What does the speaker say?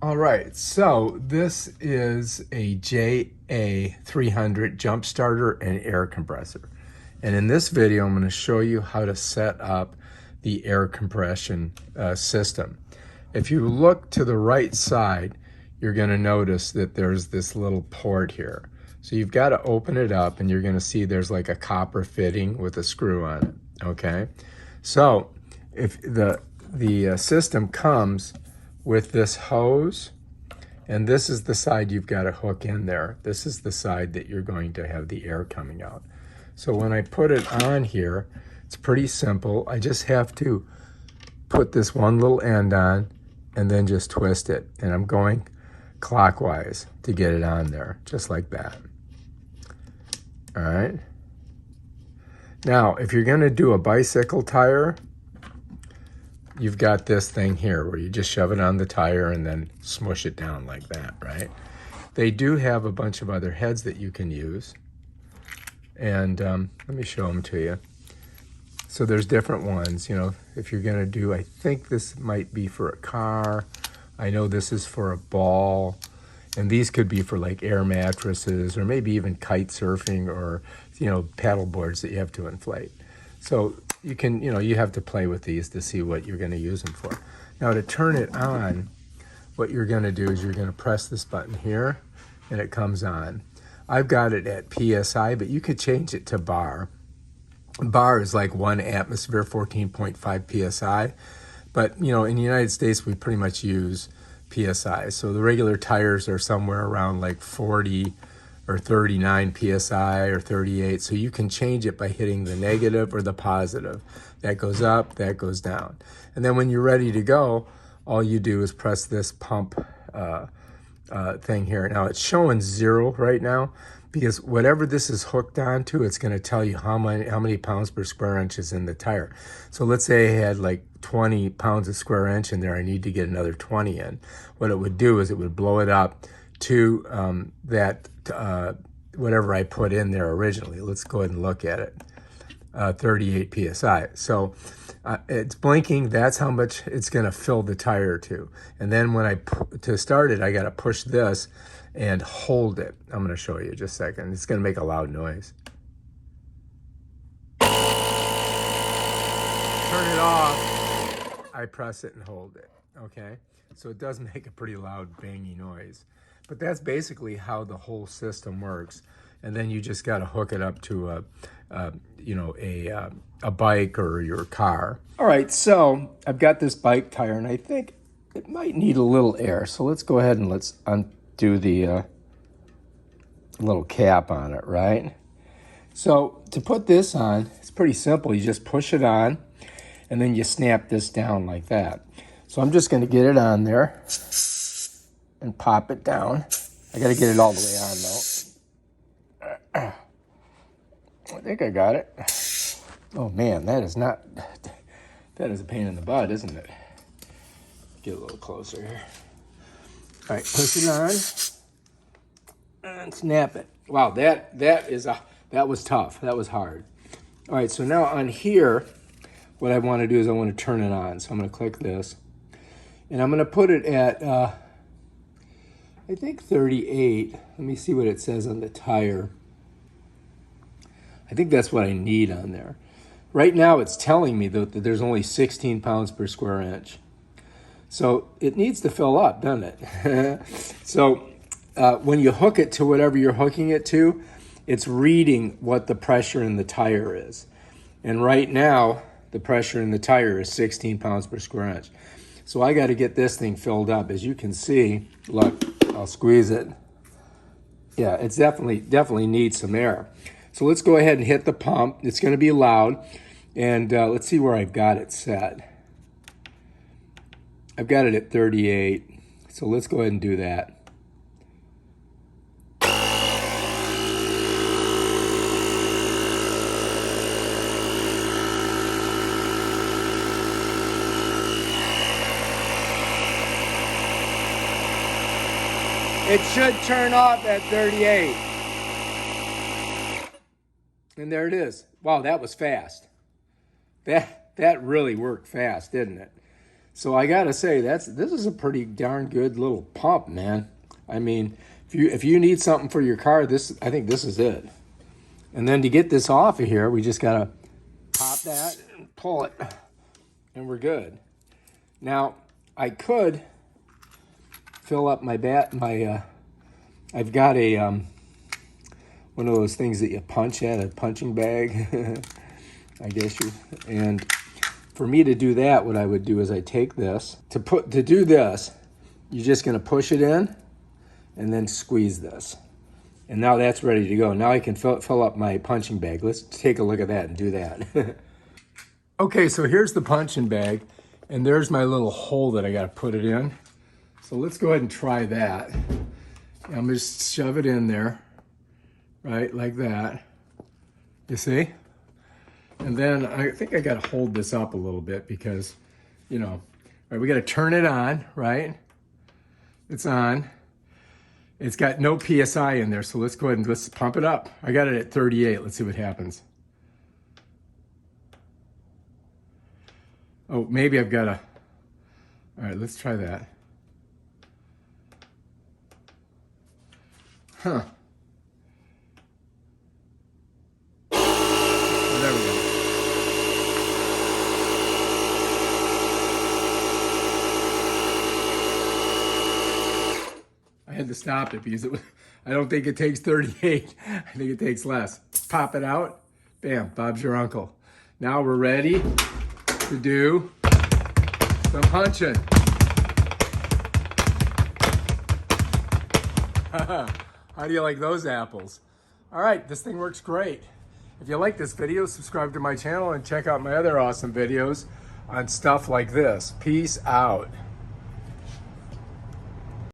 All right, so this is a JA300 Jump Starter and Air Compressor. And in this video, I'm going to show you how to set up the air compression system. If you look to the right side, you're going to notice that there's this little port here. So you've got to open it up and you're going to see there's like a copper fitting with a screw on it, okay? So if the system comes with this hose, and this is the side you've got to hook in there. This is the side that you're going to have the air coming out. So when I put it on here, it's pretty simple. I just have to put this one little end on and then just twist it. And I'm going clockwise to get it on there, just like that. All right. Now, if you're going to do a bicycle tire, you've got this thing here where you just shove it on the tire and then smush it down like that, right? They do have a bunch of other heads that you can use. And let me show them to you. So there's different ones, you know, if you're gonna do, I think this might be for a car. I know this is for a ball. And these could be for like air mattresses or maybe even kite surfing or, you know, paddle boards that you have to inflate. So you can, you know, you have to play with these to see what you're going to use them for. Now to turn it on, what you're going to do is you're going to press this button here and it comes on. I've got it at PSI, but you could change it to bar. Bar is like 1 atmosphere, 14.5 PSI. But, you know, in the United States, we pretty much use PSI. So the regular tires are somewhere around like 40 or 39 PSI or 38. So you can change it by hitting the negative or the positive. That goes up, that goes down. And then when you're ready to go, all you do is press this pump thing here. Now it's showing 0 right now because whatever this is hooked onto, it's going to tell you how many pounds per square inch is in the tire. So let's say I had like 20 pounds a square inch in there. I need to get another 20 in. What it would do is it would blow it up to whatever I put in there originally. Let's go ahead and look at it. 38 PSI. So it's blinking. That's how much it's going to fill the tire to. And then when to start it, I got to push this and hold it. I'm going to show you just a second. It's going to make a loud noise. Turn it off. I press it and hold it. Okay. So it does make a pretty loud bangy noise. But that's basically how the whole system works. And then you just got to hook it up to a bike or your car. All right, so I've got this bike tire, and I think it might need a little air. So let's go ahead and let's undo the little cap on it, right? So to put this on, it's pretty simple. You just push it on, and then you snap this down like that. So I'm just going to get it on there and pop it down. I got to get it all the way on though. I think I got it. Oh man, that is a pain in the butt, isn't it? Get a little closer here. All right, push it on and snap it. Wow, that was tough. That was hard. All right, so now on here, what I want to do is I want to turn it on. So I'm going to click this, and I'm going to put it at I think 38. Let me see what it says on the tire. I think that's what I need on there. Right now it's telling me that there's only 16 pounds per square inch. So it needs to fill up, doesn't it? So when you hook it to whatever you're hooking it to, it's reading what the pressure in the tire is. And right now, the pressure in the tire is 16 pounds per square inch. So I got to get this thing filled up. As you can see, look, I'll squeeze it. Yeah, it's definitely needs some air. So let's go ahead and hit the pump. It's going to be loud. And let's see where I've got it set. I've got it at 38. So let's go ahead and do that. It should turn off at 38. And there it is. Wow, that was fast. That really worked fast, didn't it? So I gotta say, this is a pretty darn good little pump, man. I mean, if you need something for your car, I think this is it. And then to get this off of here, we just gotta pop that and pull it, and we're good. Now I could fill up my I've got a one of those things that you punch at, a punching bag, I guess and for me to do that, what I would do is I take this, to do this, you're just gonna push it in and then squeeze this. And now that's ready to go. Now I can fill up my punching bag. Let's take a look at that and do that. Okay, so here's the punching bag, and there's my little hole that I gotta put it in. So let's go ahead and try that. I'm gonna just shove it in there, right, like that. You see? And then I think I gotta hold this up a little bit because, you know, right, we gotta turn it on, right? It's on. It's got no PSI in there, so let's go ahead and let's pump it up. I got it at 38, let's see what happens. Oh, maybe I've got all right, let's try that. Huh. There we go. I had to stop it because I don't think it takes 38. I think it takes less. Pop it out. Bam, Bob's your uncle. Now we're ready to do some punching. How do you like those apples? All right, this thing works great. If you like this video, subscribe to my channel and check out my other awesome videos on stuff like this. Peace out.